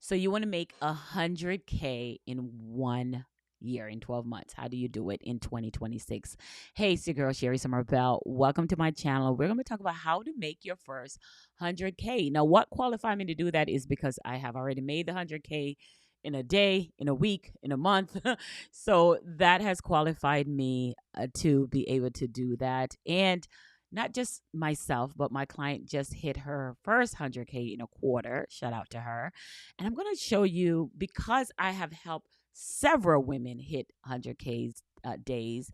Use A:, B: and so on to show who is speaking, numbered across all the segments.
A: So you want to make 100K in 1 year, in 12 months. How do you do it in 2026? Hey, it's your girl, Sherry Summerbell. Welcome to my channel. We're going to talk about how to make your first 100K. Now, what qualified me to do that is because I have already made the 100K in a day, in a week, in a month. So that has qualified me to be able to do that. And not just myself, but my client just hit her first 100K in a quarter. Shout out to her. And I'm going to show you, because I have helped several women hit 100Ks days.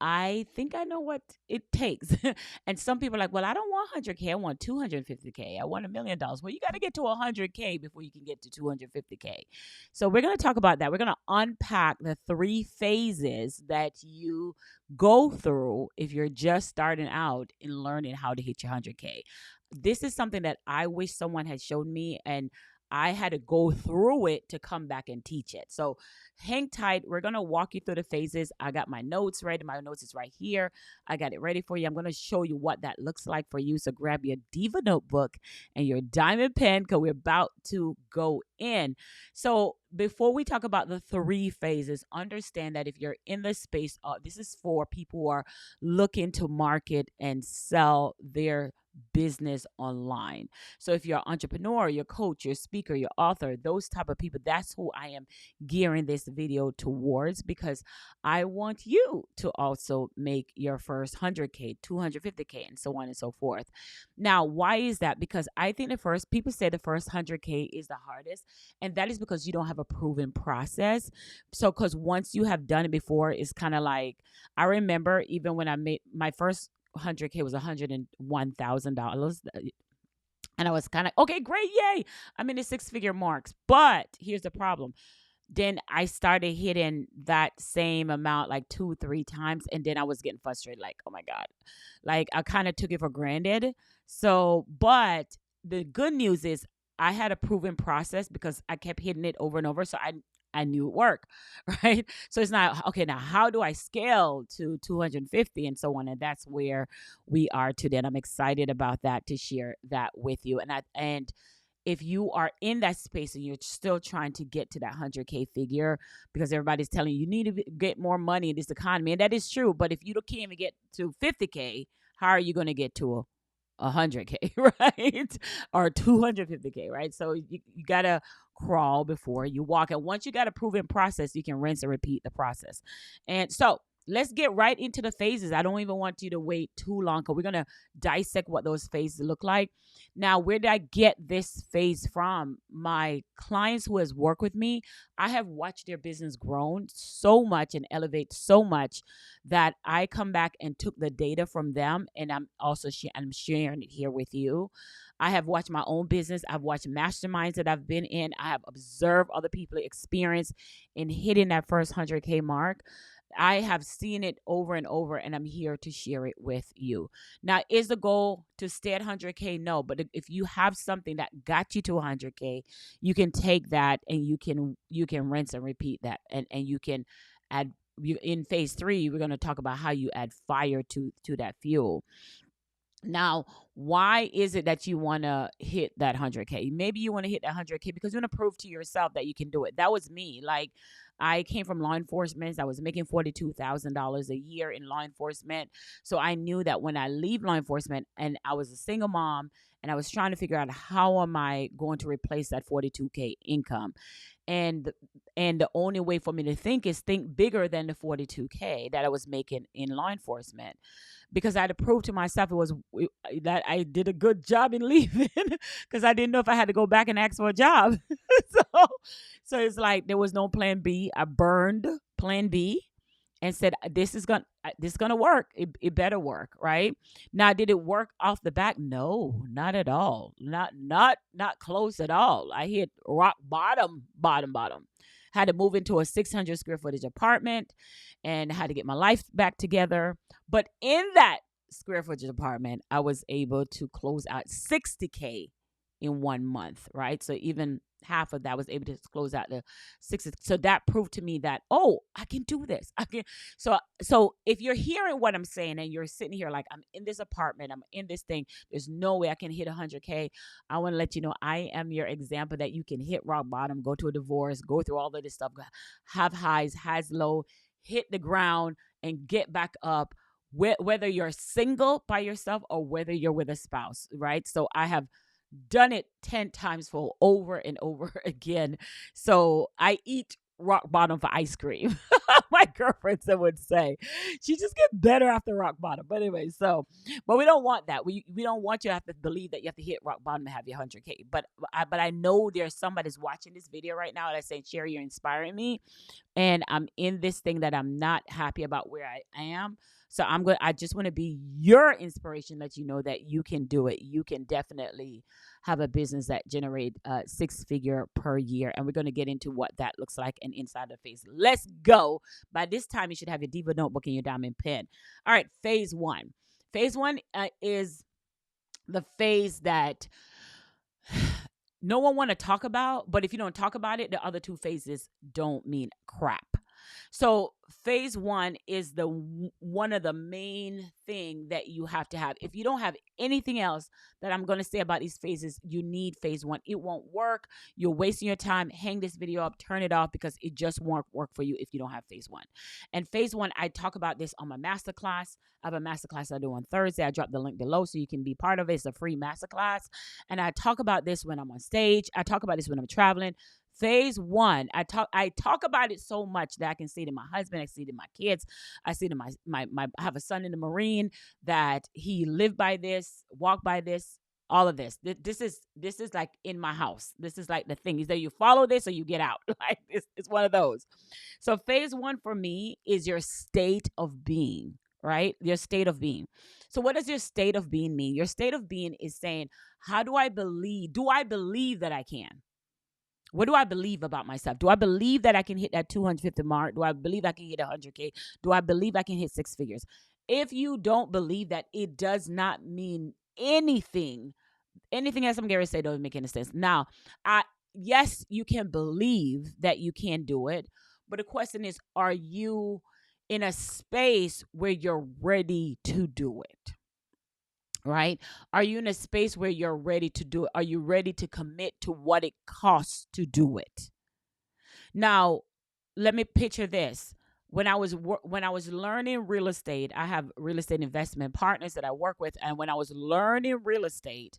A: I think I know what it takes. And some people are like, well, I don't want 100K. I want 250K. I want $1 million. Well, you got to get to 100K before you can get to 250K. So we're going to talk about that. We're going to unpack the 3 phases that you go through if you're just starting out in learning how to hit your 100K. This is something that I wish someone had showed me, and I had to go through it to come back and teach it. So hang tight. We're going to walk you through the phases. I got my notes ready. My notes is right here. I got it ready for you. I'm going to show you what that looks like for you. So grab your Diva notebook and your diamond pen, because we're about to go in. So before we talk about the 3 phases, understand that if you're in the space, this is for people who are looking to market and sell their business online. So if you're an entrepreneur, your coach, your speaker, your author, those type of people, that's who I am gearing this video towards, because I want you to also make your first 100K, 250K, and so on and so forth. Now, why is that? Because I think people say the first 100K is the hardest, and that is because you don't have a proven process. So, because once you have done it before, it's kind of like, I remember even when I made my first 100K was $101,000. And I was kind of, okay, great, yay. I'm in the 6-figure marks. But here's the problem. Then I started hitting that same amount like 2, 3 times. And then I was getting frustrated, like, oh my God. Like, I kind of took it for granted. So, but the good news is I had a proven process because I kept hitting it over and over. So I knew it worked, right? So it's not, okay, now how do I scale to 250 and so on? And that's where we are today. And I'm excited about that, to share that with you. And if you are in that space and you're still trying to get to that 100K figure, because everybody's telling you need to get more money in this economy, and that is true. But if you can't even get to 50K, how are you going to get to 100K, right? Or 250K, right? So you got to crawl before you walk. And once you got a proven process, you can rinse and repeat the process. And so let's get right into the phases. I don't even want you to wait too long, because we're going to dissect what those phases look like. Now, where did I get this phase from? My clients who has worked with me, I have watched their business grown so much and elevate so much that I come back and took the data from them, and I'm also I'm sharing it here with you. I have watched my own business. I've watched masterminds that I've been in. I have observed other people experience in hitting that first 100K mark. I have seen it over and over, and I'm here to share it with you. Now, is the goal to stay at 100K? No, but if you have something that got you to 100K, you can take that and you can rinse and repeat that, and you can add. In phase 3, we're going to talk about how you add fire to that fuel. Now, why is it that you want to hit that 100K? Maybe you want to hit that 100K because you want to prove to yourself that you can do it. That was me. Like, I came from law enforcement. I was making $42,000 a year in law enforcement. So I knew that when I leave law enforcement, and I was a single mom, and I was trying to figure out how am I going to replace that 42K income. And the only way for me to think is think bigger than the 42K that I was making in law enforcement, because I had to prove to myself that I did a good job in leaving, because I didn't know if I had to go back and ask for a job. so so it's like there was no plan B. I burned plan B and said this is gonna work. It better work, right? Now, did it work off the back? No, not at all. Not close at all. I hit rock bottom. Had to move into a 600 square footage apartment, and had to get my life back together. But in that square footage apartment, I was able to close out 60K in 1 month, right? So even half of that was able to close out the 6. So that proved to me that, oh, I can do this. I can. So if you're hearing what I'm saying and you're sitting here like, I'm in this apartment, I'm in this thing, there's no way I can hit 100K. I want to let you know I am your example that you can hit rock bottom, go to a divorce, go through all of this stuff, have highs, has low, hit the ground and get back up. Whether you're single by yourself or whether you're with a spouse, right? So I have done it 10 times full over and over again. So I eat rock bottom for ice cream. My girlfriends would say she just get better after rock bottom. But anyway, but we don't want that. We don't want you to have to believe that you have to hit rock bottom to have your 100K. But I know there's somebody's watching this video right now that's saying, Sherry, you're inspiring me, and I'm in this thing that I'm not happy about where I am. So I just want to be your inspiration, let you know that you can do it. You can definitely have a business that generate 6-figure per year. And we're going to get into what that looks like and inside the phase. Let's go. By this time, you should have your Diva notebook and your diamond pen. All right. Phase one. Phase one is the phase that no one want to talk about, but if you don't talk about it, the other 2 phases don't mean crap. So phase one is one of the main thing that you have to have. If you don't have anything else that I'm going to say about these phases, you need phase one. It won't work. You're wasting your time. Hang this video up, turn it off, because it just won't work for you if you don't have phase one. And phase one, I talk about this on my masterclass. I have a masterclass I do on Thursday. I drop the link below so you can be part of it. It's a free masterclass. And I talk about this when I'm on stage. I talk about this when I'm traveling. Phase one, I talk about it so much that I can say to my husband, I say to my kids, I say to my I have a son in the Marine that he lived by this, walked by this, all of this. This is like in my house. This is like the thing. Either you follow this or you get out. Like it's one of those. So phase one for me is your state of being, right? Your state of being. So what does your state of being mean? Your state of being is saying, how do I believe? Do I believe that I can? What do I believe about myself? Do I believe that I can hit that 250 mark? Do I believe I can hit 100K? Do I believe I can hit 6 figures? If you don't believe that, it does not mean anything. Anything else I'm going to say doesn't make any sense. Now, yes, you can believe that you can do it, but the question is, are you in a space where you're ready to do it? Right? Are you in a space where you're ready to do it? Are you ready to commit to what it costs to do it? Now, let me picture this. When I was learning real estate, I have real estate investment partners that I work with, and when I was learning real estate,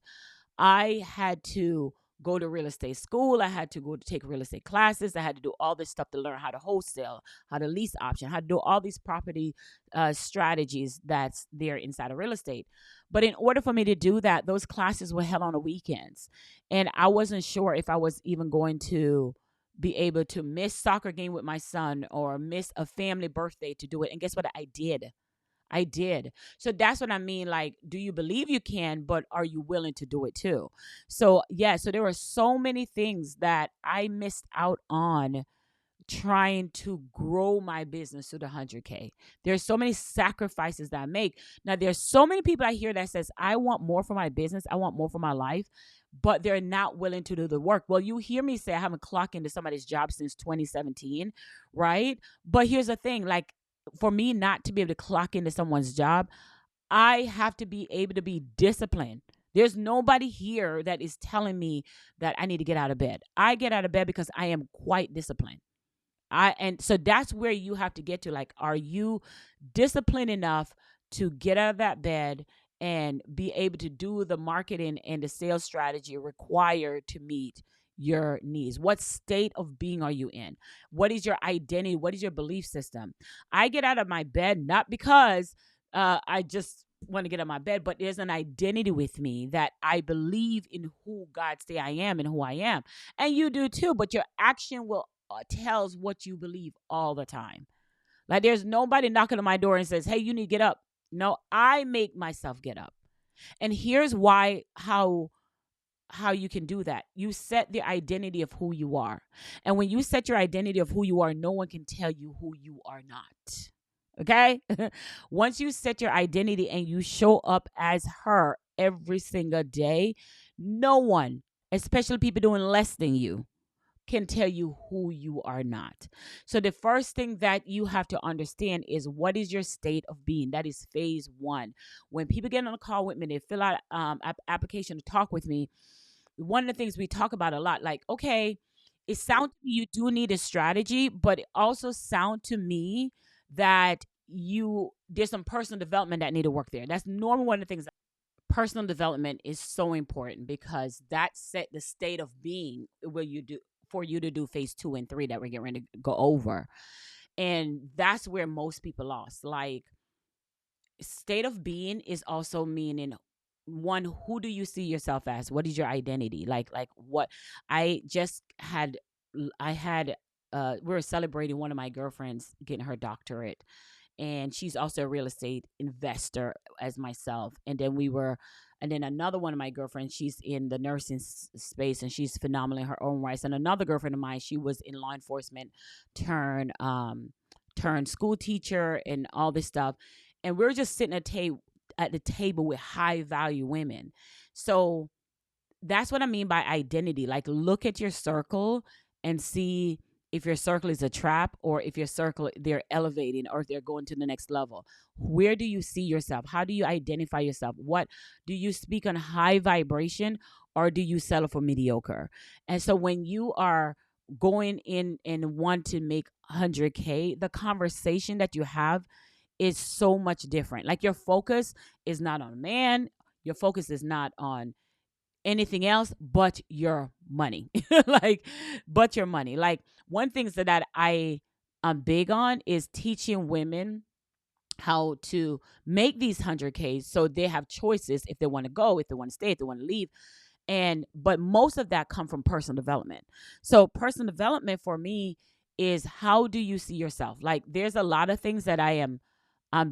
A: I had to go to real estate school. I had to go to take real estate classes. I had to do all this stuff to learn how to wholesale, how to lease option, how to do all these property strategies that's there inside of real estate. But in order for me to do that, those classes were held on the weekends. And I wasn't sure if I was even going to be able to miss soccer game with my son or miss a family birthday to do it. And guess what? I did. I did. So that's what I mean. Like, do you believe you can, but are you willing to do it too? So, yeah. So there were so many things that I missed out on trying to grow my business to the 100K. There's so many sacrifices that I make. Now, there's so many people I hear that says, I want more for my business. I want more for my life, but they're not willing to do the work. Well, you hear me say I haven't clocked into somebody's job since 2017, right? But here's the thing, like, for me not to be able to clock into someone's job, I have to be able to be disciplined. There's nobody here that is telling me that I need to get out of bed. I get out of bed because I am quite disciplined. And so that's where you have to get to. Like, are you disciplined enough to get out of that bed and be able to do the marketing and the sales strategy required to meet your needs? What state of being are you in? What is your identity? What is your belief system? I get out of my bed not because I just want to get out of my bed, but there's an identity with me that I believe in who God say I am and who I am. And you do too, but your action will tells what you believe all the time. Like, there's nobody knocking on my door and says, hey, you need to get up. No, I make myself get up. And here's why, how you can do that. You set the identity of who you are. And when you set your identity of who you are, no one can tell you who you are not. Okay? Once you set your identity and you show up as her every single day, no one especially people doing less than you, can tell you who you are not. So the first thing that you have to understand is what is your state of being. That is phase one. When people get on a call with me, they fill out application to talk with me. One of the things we talk about a lot, like, okay, it sounds to me you do need a strategy, but it also sounds to me that there's some personal development that need to work there. That's normally one of the things. Personal development is so important because that set the state of being where you do for you to do phase 2 and 3 that we're getting ready to go over. And that's where most people lost. Like, state of being is also meaning, one, who do you see yourself as? What is your identity? Like what I just had I had we were celebrating one of my girlfriends getting her doctorate, and she's also a real estate investor as myself. And then another one of my girlfriends, she's in the nursing space, and she's phenomenal in her own rights. And another girlfriend of mine, she was in law enforcement, turn turned school teacher and all this stuff. And we're just sitting at the table with high value women. So that's what I mean by identity. Like, look at your circle and see if your circle is a trap, or if your circle, they're elevating, or if they're going to the next level. Where do you see yourself? How do you identify yourself? What do you speak on high vibration, or do you settle for mediocre? And so when you are going in and want to make 100K, the conversation that you have is so much different. Like, your focus is not on a man, your focus is not on anything else but your money. Like, but your money. Like, one thing that I'm big on is teaching women how to make these 100Ks so they have choices if they want to go, if they want to stay, if they want to leave. And but most of that come from personal development. So personal development for me is, how do you see yourself? Like, there's a lot of things that I'm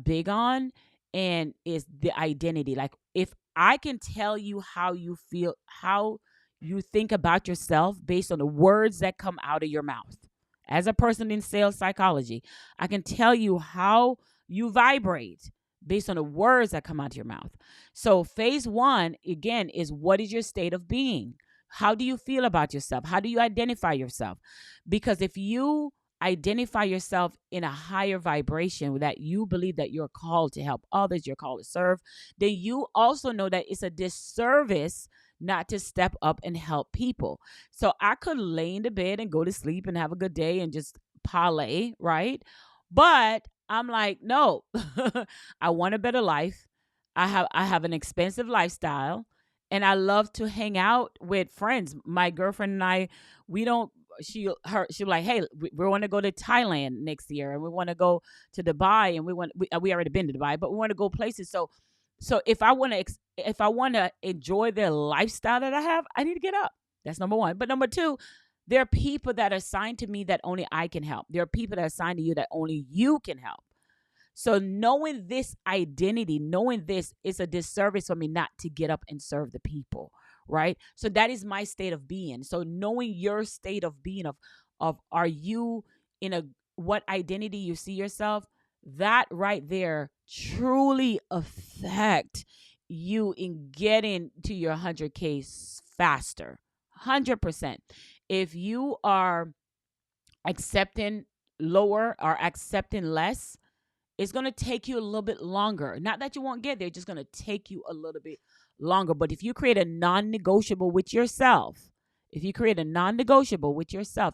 A: big on, and is the identity. Like, if I can tell you how you feel, how you think about yourself based on the words that come out of your mouth. As a person in sales psychology, I can tell you how you vibrate based on the words that come out of your mouth. So phase one, again, is what is your state of being? How do you feel about yourself? How do you identify yourself? Because if you identify yourself in a higher vibration, that you believe that you're called to help others, you're called to serve, then you also know that it's a disservice not to step up and help people. So I could lay in the bed and go to sleep and have a good day and just parlay, right? But I'm like, no, I want a better life. I have an expensive lifestyle, and I love to hang out with friends. My girlfriend and I, we don't she'll like, hey, we want to go to Thailand next year, and we want to go to Dubai, and we already been to Dubai, but we want to go places. So if I want to enjoy their lifestyle that I have, I need to get up. That's number one. But number two, there are people that are assigned to me that only I can help. There are people that are assigned to you that only you can help. So knowing this identity, knowing this, is a disservice for me not to get up and serve the people, right? So that is my state of being. So knowing your state of being, of are you in a what identity you see yourself, that right there truly affect you in getting to your 100K faster. 100%. If you are accepting lower or accepting less, it's going to take you a little bit longer. Not that you won't get there, it's just going to take you a little bit longer. But if you create a non-negotiable with yourself,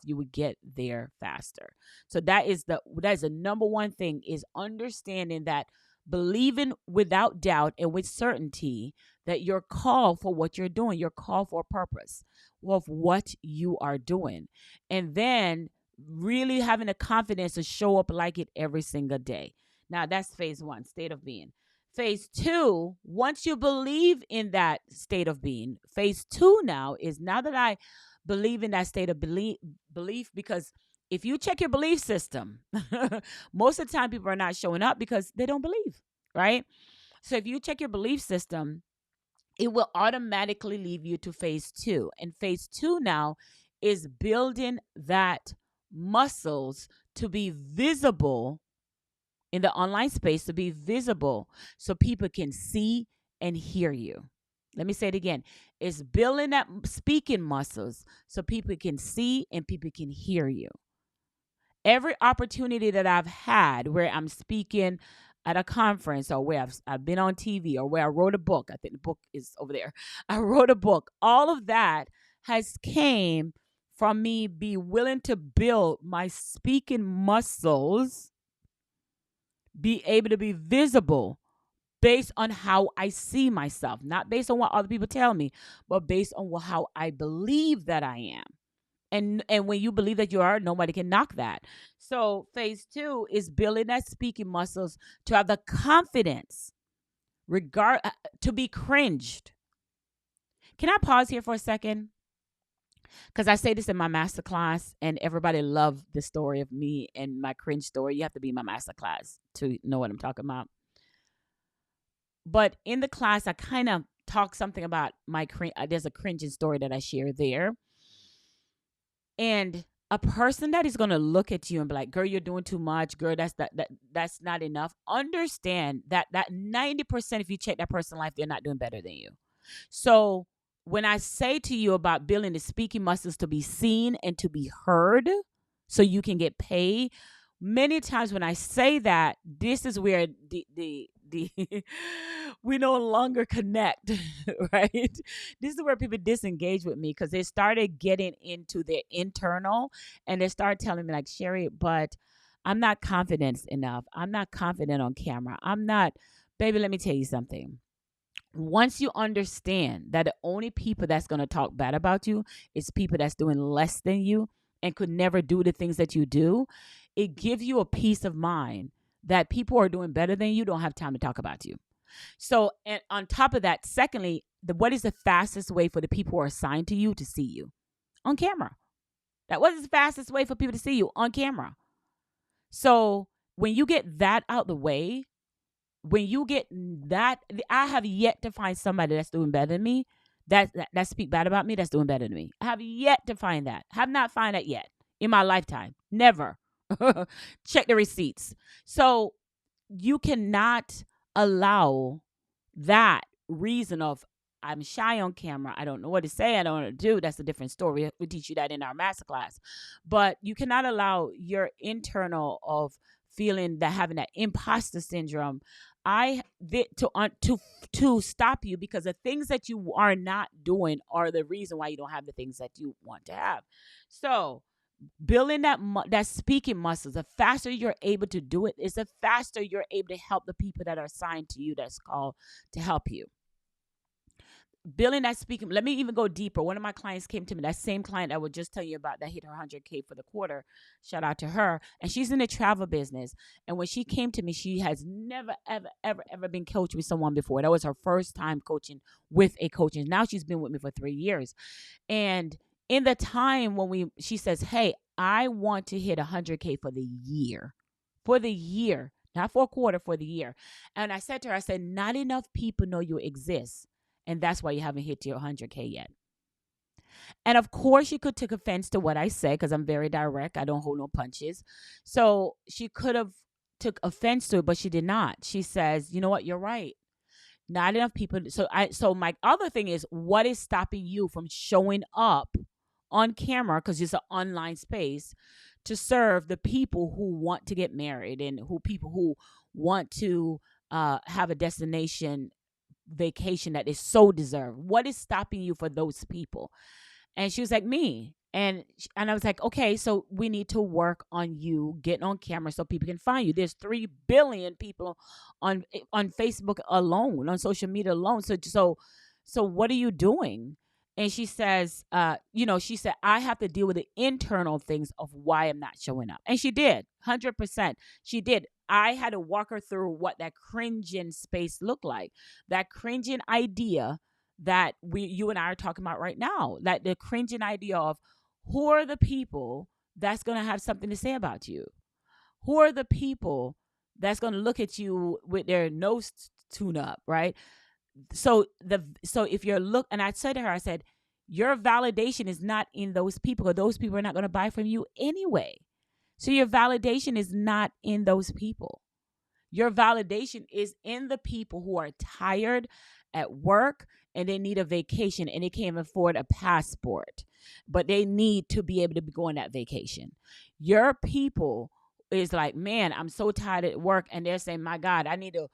A: you would get there faster. So that is the number one thing, is understanding that, believing without doubt and with certainty that you're called for what you're doing. You're called for a purpose of what you are doing. And then really having the confidence to show up like it every single day. Now, that's phase one, state of being. Phase two, once you believe in that state of being, phase two now is, now that I believe in that state of belief, because if you check your belief system, most of the time people are not showing up because they don't believe, right? So if you check your belief system, it will automatically lead you to phase two. And phase two now is building that muscles to be visible in the online space, to be visible so people can see and hear you. Let me say it again. It's building that speaking muscles so people can see and people can hear you. Every opportunity that I've had where I'm speaking at a conference or where I've been on TV or where I wrote a book, I think the book is over there. I wrote a book. All of that has came from me be willing to build my speaking muscles, be able to be visible based on how I see myself, not based on what other people tell me, but based on how I believe that I am. And when you believe that you are, nobody can knock that. So phase 2 is building that speaking muscles to have the confidence to be cringed. Can I pause here for a second? Because I say this in my master class, and everybody loved the story of me and my cringe story. You have to be in my master class to know what I'm talking about. But in the class, I kind of talk something about my cringe. There's a cringing story that I share there. And a person that is going to look at you and be like, girl, you're doing too much. Girl, that's not enough. Understand that 90%, if you check that person's life, they're not doing better than you. So when I say to you about building the speaking muscles to be seen and to be heard so you can get paid, many times when I say that, this is where the we no longer connect, right? This is where people disengage with me because they started getting into their internal and they start telling me like, Sherry, but I'm not confident enough. I'm not confident on camera. I'm not, baby, let me tell you something. Once you understand that the only people that's going to talk bad about you is people that's doing less than you and could never do the things that you do, it gives you a peace of mind that people who are doing better than you don't have time to talk about you. So, and on top of that, secondly, what is the fastest way for the people who are assigned to you to see you? On camera. What is the fastest way for people to see you? On camera. So when you get that out the way, when you get that, I have yet to find somebody that's doing better than me, that speak bad about me, that's doing better than me. I have yet to find that. Have not found that yet in my lifetime. Never. Check the receipts. So you cannot allow that reason of I'm shy on camera, I don't know what to say, I don't know what to do. That's a different story. We teach you that in our masterclass. But you cannot allow your internal of feeling that having that imposter syndrome to stop you, because the things that you are not doing are the reason why you don't have the things that you want to have. So building that speaking muscles, the faster you're able to do it, is the faster you're able to help the people that are assigned to you, that's called to help you. Building that speaking, let me even go deeper. One of my clients came to me, that same client I would just tell you about that hit her 100K for the quarter. Shout out to her. And she's in the travel business. And when she came to me, she has never, ever, ever, ever been coached with someone before. That was her first time coaching with a coach. And now she's been with me for 3 years. And in the time when she says, hey, I want to hit 100K for the year, not for a quarter, for the year. And I said to her, I said, not enough people know you exist. And that's why you haven't hit your 100K yet. And of course, she could take offense to what I say because I'm very direct. I don't hold no punches. So she could have took offense to it, but she did not. She says, you know what? You're right. Not enough people. So my other thing is, what is stopping you from showing up on camera, because it's an online space, to serve the people who want to get married and people who want to have a destination vacation that is so deserved? What is stopping you for those people? And she was like, me. And I was like, okay, so we need to work on you getting on camera so people can find you. There's 3 billion people on Facebook alone, on social media alone. So what are you doing? And she says, she said, I have to deal with the internal things of why I'm not showing up. And she did, 100%. She did. I had to walk her through what that cringing space looked like. That cringing idea that you and I are talking about right now. That the cringing idea of, who are the people that's going to have something to say about you? Who are the people that's going to look at you with their nose tuned up, right? So if you're and I said to her, I said, your validation is not in those people, or those people are not going to buy from you anyway. So your validation is not in those people. Your validation is in the people who are tired at work and they need a vacation and they can't afford a passport, but they need to be able to go on that vacation. Your people is like, man, I'm so tired at work, and they're saying, my God, I need to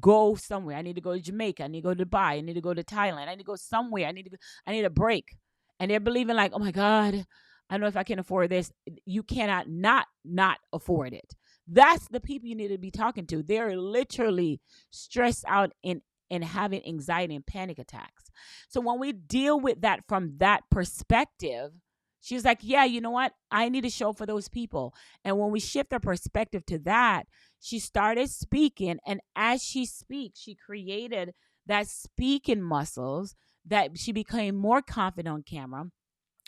A: go somewhere. I need to go to Jamaica. I need to go to Dubai. I need to go to Thailand. I need to go somewhere. I need a break. And they're believing like, oh my God, I don't know if I can afford this. You cannot not afford it. That's the people you need to be talking to. They're literally stressed out and having anxiety and panic attacks. So when we deal with that from that perspective, she was like, yeah, you know what? I need to show for those people. And when we shift our perspective to that, she started speaking. And as she speaks, she created that speaking muscles, that she became more confident on camera,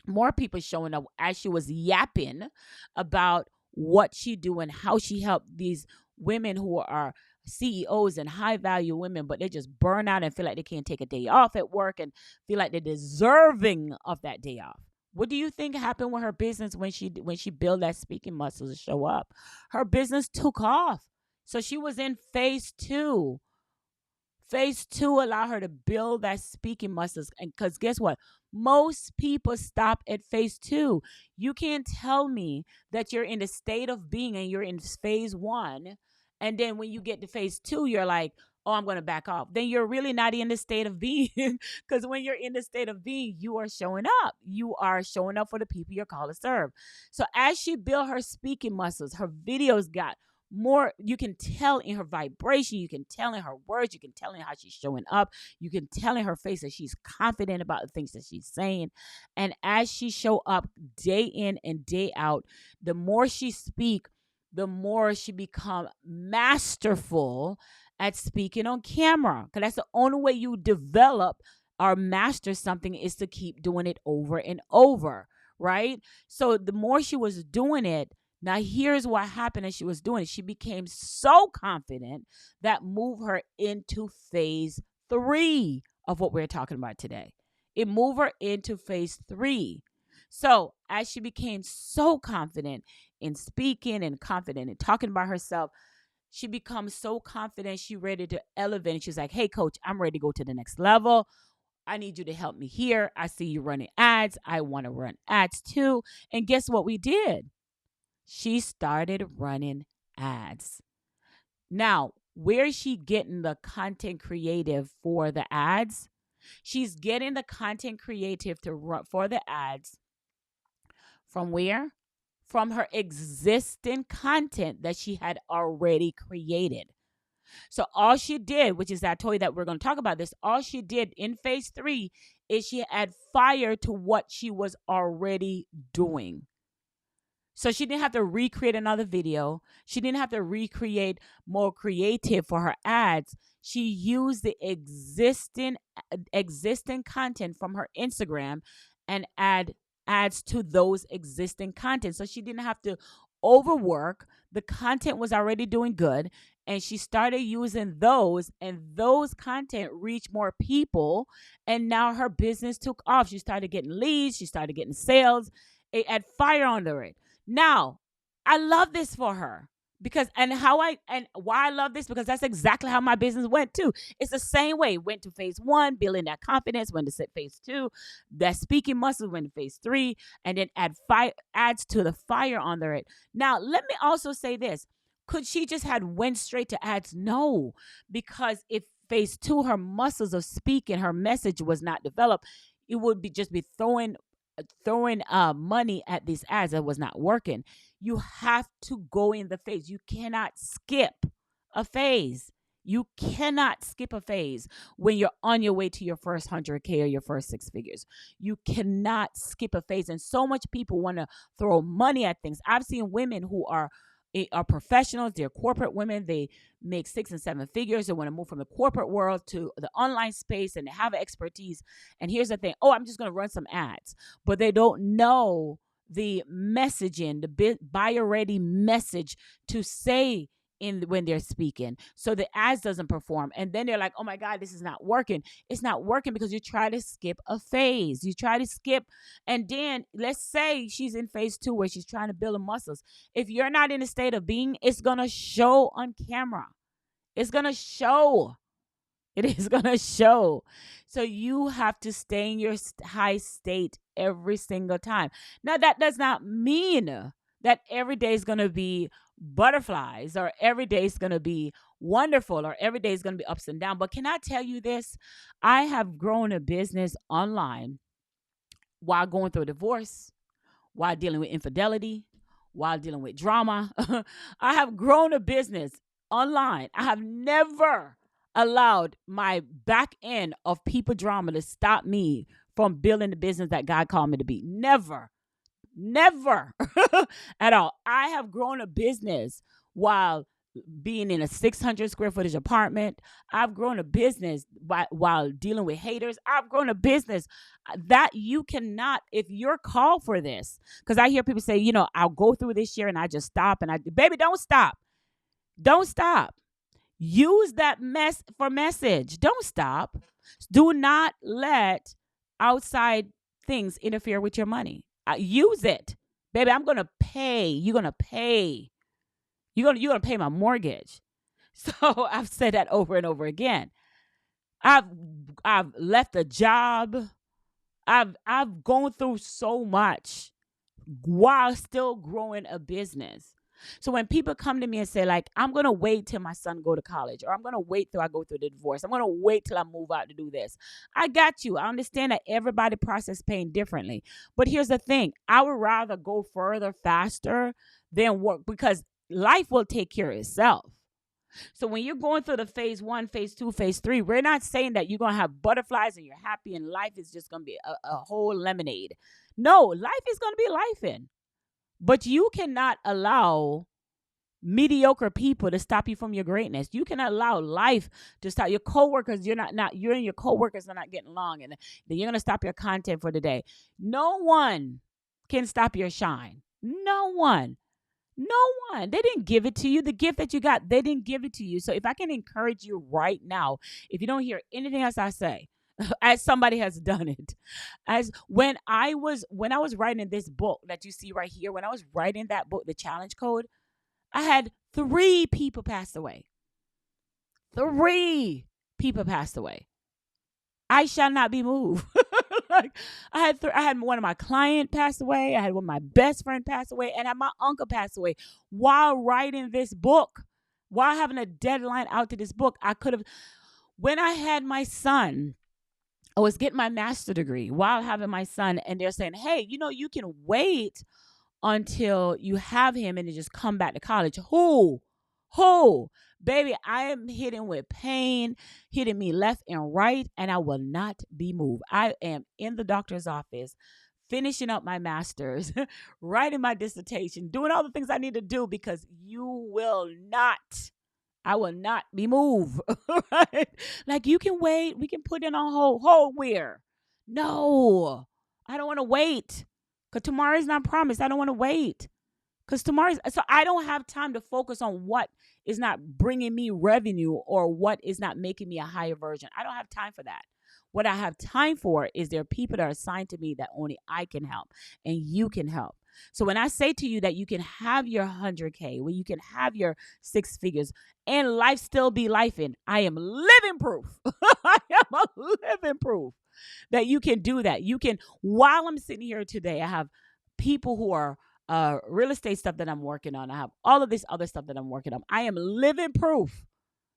A: more people showing up as she was yapping about what she do and how she helped these women who are CEOs and high value women, but they just burn out and feel like they can't take a day off at work and feel like they're deserving of that day off. What do you think happened with her business when she built that speaking muscle to show up? Her business took off. So she was in phase two. Phase two allow her to build that speaking muscles. And because guess what? Most people stop at phase two. You can't tell me that you're in the state of being and you're in phase one. And then when you get to phase two, you're like, oh, I'm going to back off. Then you're really not in the state of being. Because when you're in the state of being, you are showing up. You are showing up for the people you're called to serve. So as she built her speaking muscles, her videos got more. You can tell in her vibration, you can tell in her words, you can tell in how she's showing up, you can tell in her face that she's confident about the things that she's saying. And as she show up day in and day out, the more she speak, the more she become masterful at speaking on camera, because that's the only way you develop or master something, is to keep doing it over and over, right? So the more she was doing it, now, here's what happened as she was doing it. She became so confident that moved her into phase three of what we're talking about today. It moved her into phase three. So, as she became so confident in speaking and confident in talking about herself, she becomes so confident, she ready to elevate. And she's like, hey, coach, I'm ready to go to the next level. I need you to help me here. I see you running ads. I want to run ads too. And guess what we did? She started running ads. Now, where is she getting the content creative for the ads? She's getting the content creative to run for the ads from where? From her existing content that she had already created. So all she did, which is I told you that we're going to talk about this, all she did in phase three is she add fire to what she was already doing. So she didn't have to recreate another video. She didn't have to recreate more creative for her ads. She used the existing content from her Instagram and add ads to those existing content. So she didn't have to overwork. The content was already doing good, and she started using those, and those content reached more people, and now her business took off. She started getting leads. She started getting sales. It had fire under it. Now, I love this for her because, and why I love this, because that's exactly how my business went too. It's the same way. Went to phase one, building that confidence, went to phase two, that speaking muscles went to phase three, and then adds to the fire under it. Now, let me also say this. Could she just went straight to ads? No, because if phase two, her muscles of speaking, her message was not developed, it would just be throwing money at these ads that was not working. You have to go in the phase. You cannot skip a phase. You cannot skip a phase when you're on your way to your first 100K or your first six figures. You cannot skip a phase. And so much people want to throw money at things. I've seen women who are professionals. They're corporate women. They make 6 and 7 figures. They want to move from the corporate world to the online space, and they have expertise. And here's the thing. Oh, I'm just going to run some ads. But they don't know the messaging, the buyer ready message to say when they're speaking, so the ads doesn't perform. And then they're like, oh my God, this is not working. It's not working because you try to skip a phase. You try to skip, and then let's say she's in phase two where she's trying to build the muscles. If you're not in a state of being, it's gonna show on camera. It's gonna show. It is going to show. So you have to stay in your high state every single time. Now, that does not mean that every day is going to be butterflies or every day is going to be wonderful or every day is going to be ups and downs. But can I tell you this? I have grown a business online while going through a divorce, while dealing with infidelity, while dealing with drama. I have grown a business online. I have never allowed my back end of people drama to stop me from building the business that God called me to be. Never, never at all. I have grown a business while being in a 600 square footage apartment. I've grown a business while dealing with haters. I've grown a business that you cannot, if you're called for this, because I hear people say, I'll go through this year and I just stop. And baby, don't stop. Don't stop. Use that mess for message. Don't stop. Do not let outside things interfere with your money. Use it. Baby, I'm going to pay. You're going to pay. You're gonna pay my mortgage. So I've said that over and over again. I've left a job. I've gone through so much while still growing a business. So when people come to me and say, like, I'm gonna wait till my son go to college, or I'm gonna wait till I go through the divorce, I'm gonna wait till I move out to do this. I got you. I understand that everybody process pain differently. But here's the thing. I would rather go further faster than work, because life will take care of itself. So when you're going through the phase 1, phase 2, phase 3, we're not saying that you're going to have butterflies and you're happy and life is just going to be a whole lemonade. No, life is going to be life in. But you cannot allow mediocre people to stop you from your greatness. You cannot allow life to stop your coworkers. You and your coworkers are not getting along, and then you're going to stop your content for the day. No one can stop your shine. No one. No one. They didn't give it to you. The gift that you got, they didn't give it to you. So if I can encourage you right now, if you don't hear anything else I say, as somebody has done it, as when I was writing this book that you see right here, when I was writing that book, The Challenge Code, I had 3 people pass away. 3 people passed away. I shall not be moved. Like I had one of my client pass away. I had one of my best friend pass away, and I had my uncle pass away while writing this book, while having a deadline out to this book. I could have, when I had my son, I was getting my master's degree while having my son, and they're saying, hey, you can wait until you have him and then just come back to college. Who? Baby, I am hitting with pain, hitting me left and right, and I will not be moved. I am in the doctor's office, finishing up my master's, writing my dissertation, doing all the things I need to do, because I will not be moved. Right? Like, you can wait. We can put it on hold. Hold where? No, I don't want to wait, because tomorrow is not promised. I don't want to wait. Because so I don't have time to focus on what is not bringing me revenue or what is not making me a higher version. I don't have time for that. What I have time for is there are people that are assigned to me that only I can help and you can help. So when I say to you that you can have your 100K, where you can have your 6 figures and life still be life in, I am living proof. I am a living proof that you can do that. You can, while I'm sitting here today, I have people who are real estate stuff that I'm working on. I have all of this other stuff that I'm working on. I am living proof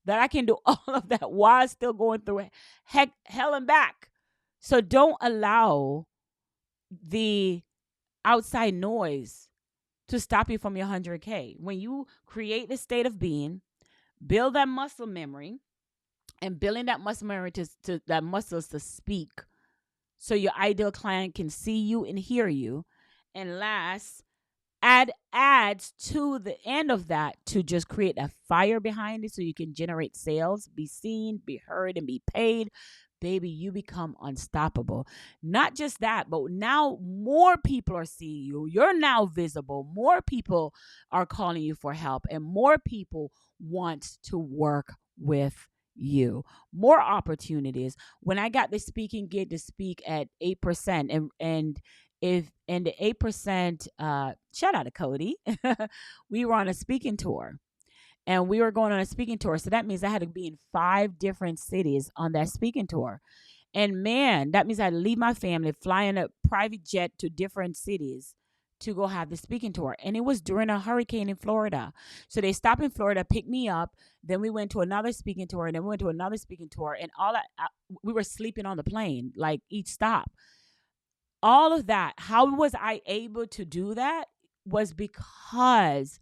A: that I can do all of that while still going through hell and back. So don't allow the outside noise to stop you from your 100K. When you create the state of being, build that muscle memory, and building that muscle memory to that muscles to speak, so your ideal client can see you and hear you. And last, add ads to the end of that to just create a fire behind it so you can generate sales, be seen, be heard, and be paid. Baby, you become unstoppable. Not just that, but now more people are seeing you. You're now visible. More people are calling you for help, and more people want to work with you. More opportunities. When I got the speaking gig to speak at 8%, and the 8%, shout out to Cody, we were on a speaking tour. And we were going on a speaking tour. So that means I had to be in 5 different cities on that speaking tour. And man, that means I had to leave my family, fly in a private jet to different cities to go have the speaking tour. And it was during a hurricane in Florida. So they stopped in Florida, picked me up. Then we went to another speaking tour, and then we went to another speaking tour. And we were sleeping on the plane, like each stop. All of that. How was I able to do that? Was because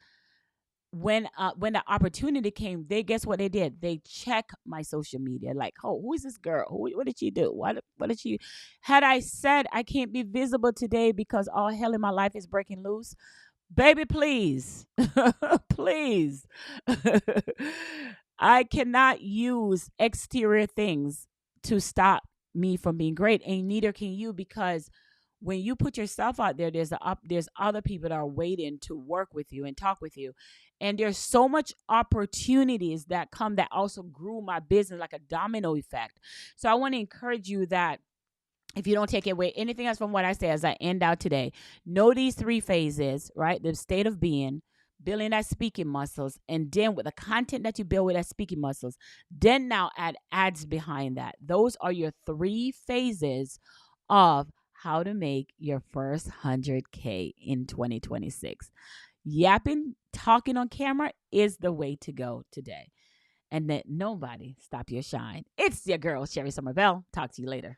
A: when the opportunity came, they guess what they did? They check my social media, like, oh, who is this girl? What did she do? What did she? Had I said I can't be visible today because all hell in my life is breaking loose, baby, please, please, I cannot use exterior things to stop me from being great, and neither can you, because when you put yourself out there, there's other people that are waiting to work with you and talk with you. And there's so much opportunities that come that also grew my business like a domino effect. So I want to encourage you that if you don't take away anything else from what I say as I end out today, know these 3 phases, right? The state of being, building that speaking muscles, and then with the content that you build with that speaking muscles, then now add ads behind that. Those are your 3 phases of how to make your first 100K in 2026. Yapping, talking on camera is the way to go today. And let nobody stop your shine. It's your girl, Sherry Somerville. Talk to you later.